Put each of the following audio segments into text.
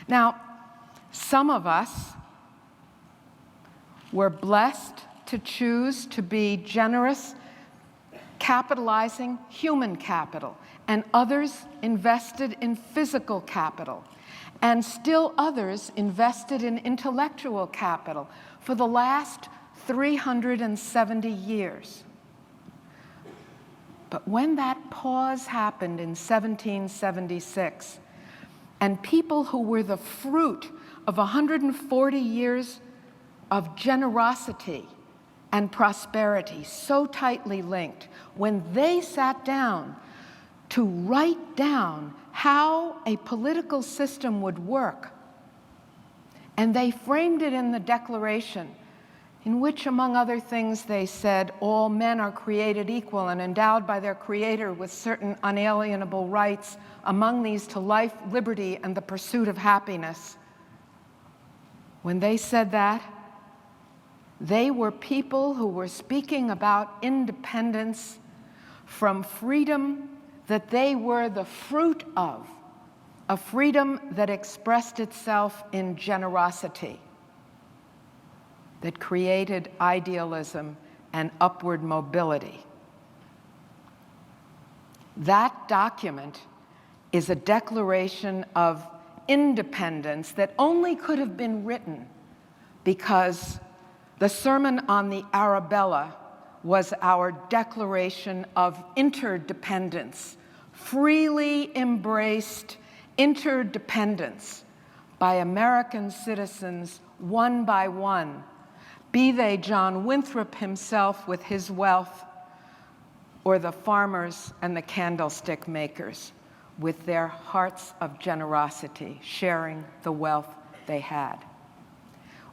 Now, some of us were blessed to choose to be generous, capitalizing human capital, and others invested in physical capital, and still others invested in intellectual capital for the last 370 years. But when that pause happened in 1776, and people who were the fruit of 140 years of generosity and prosperity, so tightly linked, when they sat down to write down how a political system would work, and they framed it in the Declaration, in which, among other things, they said, all men are created equal and endowed by their Creator with certain unalienable rights, among these to life, liberty, and the pursuit of happiness. When they said that, they were people who were speaking about independence from freedom that they were the fruit of, a freedom that expressed itself in generosity, that created idealism and upward mobility. That document is a declaration of independence that only could have been written because the Sermon on the Arabella was our declaration of interdependence, freely embraced interdependence by American citizens one by one, be they John Winthrop himself with his wealth, or the farmers and the candlestick makers with their hearts of generosity, sharing the wealth they had.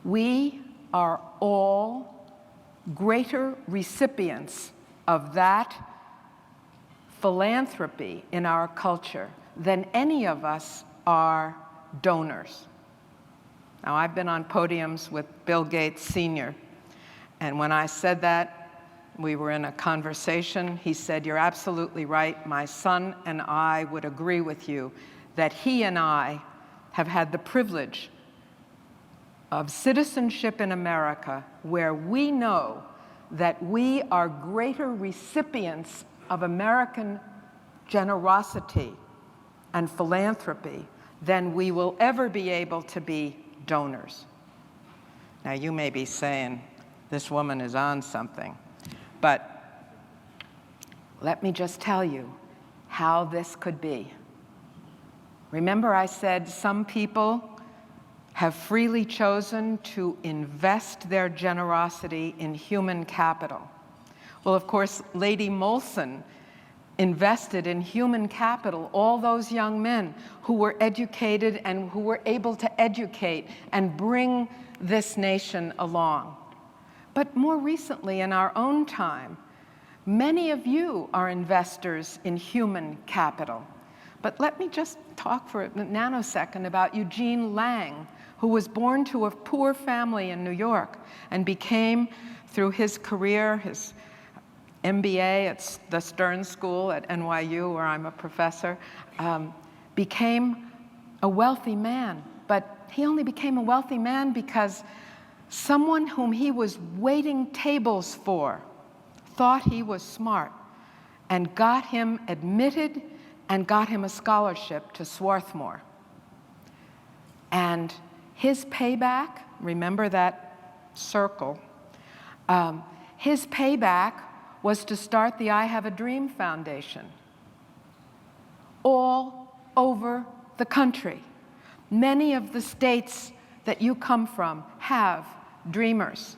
We are all greater recipients of that philanthropy in our culture than any of us are donors. Now, I've been on podiums with Bill Gates Sr., and when I said that, we were in a conversation. He said, "You're absolutely right. My son and I would agree with you that he and I have had the privilege of citizenship in America where we know that we are greater recipients of American generosity and philanthropy than we will ever be able to be donors." Now, you may be saying, this woman is on something. But let me just tell you how this could be. Remember I said some people have freely chosen to invest their generosity in human capital. Well, of course, Lady Molson invested in human capital all those young men who were educated and who were able to educate and bring this nation along. But more recently, in our own time, many of you are investors in human capital. But let me just talk for a nanosecond about Eugene Lang, who was born to a poor family in New York and became, through his career, his MBA at the Stern School at NYU, where I'm a professor, became a wealthy man. But he only became a wealthy man because someone whom he was waiting tables for thought he was smart and got him admitted and got him a scholarship to Swarthmore. And his payback, remember that circle, his payback was to start the I Have a Dream Foundation all over the country. Many of the states that you come from have dreamers.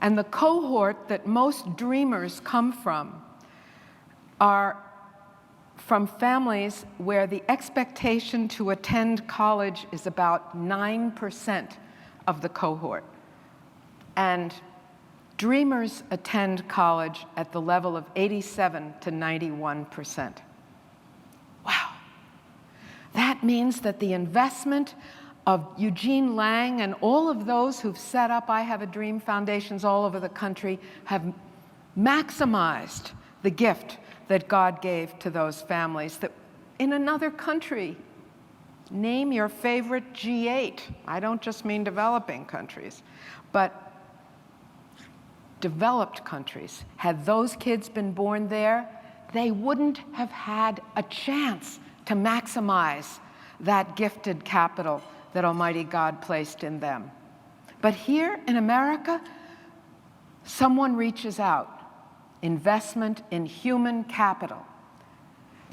And the cohort that most dreamers come from are from families where the expectation to attend college is about 9% of the cohort. And dreamers attend college at the level of 87 to 91%. Wow. That means that the investment of Eugene Lang and all of those who've set up I Have a Dream foundations all over the country have maximized the gift that God gave to those families that in another country Name your favorite G8. I don't just mean developing countries, but developed countries. Had those kids been born there, they wouldn't have had a chance to maximize that gifted capital that Almighty God placed in them. But here in America, someone reaches out, investment in human capital.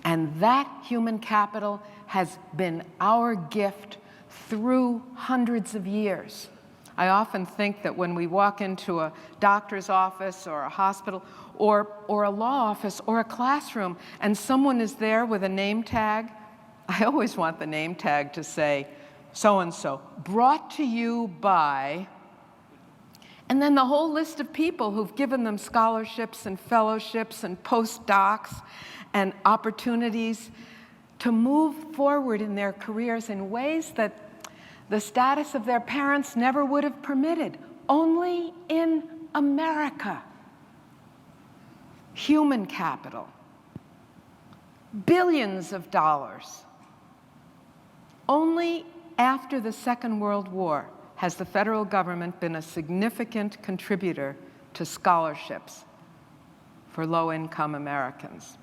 And that human capital has been our gift through hundreds of years. I often think that when we walk into a doctor's office or a hospital or a law office or a classroom and someone is there with a name tag, I always want the name tag to say, so-and-so, brought to you by, and then the whole list of people who've given them scholarships and fellowships and postdocs and opportunities to move forward in their careers in ways that the status of their parents never would have permitted. Only in America. Human capital. Billions of dollars. Only after the Second World War has the federal government been a significant contributor to scholarships for low-income Americans.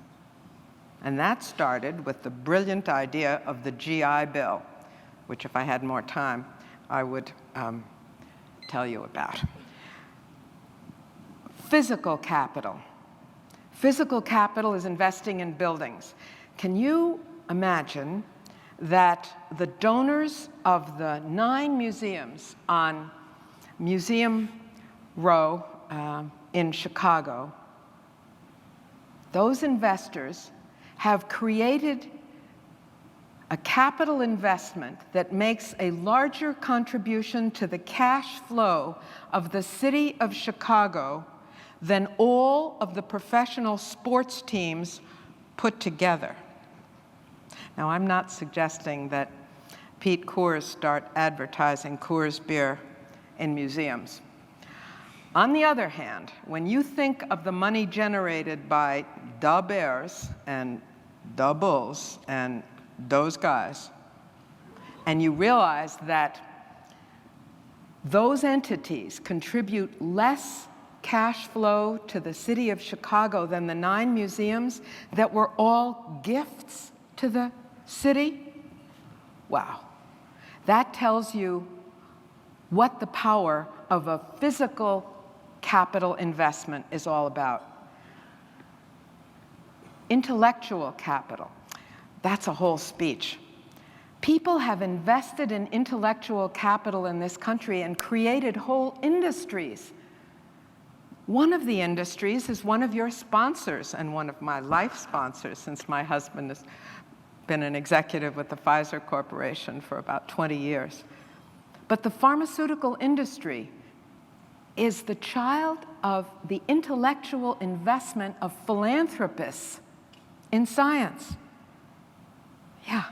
And that started with the brilliant idea of the GI Bill, which if I had more time, I would tell you about. Physical capital. Physical capital is investing in buildings. Can you imagine that the donors of the 9 museums on Museum Row in Chicago, those investors have created a capital investment that makes a larger contribution to the cash flow of the city of Chicago than all of the professional sports teams put together. Now, I'm not suggesting that Pete Coors start advertising Coors beer in museums. On the other hand, when you think of the money generated by the Bears and the Bulls and those guys, and you realize that those entities contribute less cash flow to the city of Chicago than the 9 museums that were all gifts to the city, wow. That tells you what the power of a physical capital investment is all about. Intellectual capital. That's a whole speech. People have invested in intellectual capital in this country and created whole industries. One of the industries is one of your sponsors and one of my life sponsors, since my husband has been an executive with the Pfizer Corporation for about 20 years. But the pharmaceutical industry is the child of the intellectual investment of philanthropists in science. Yeah.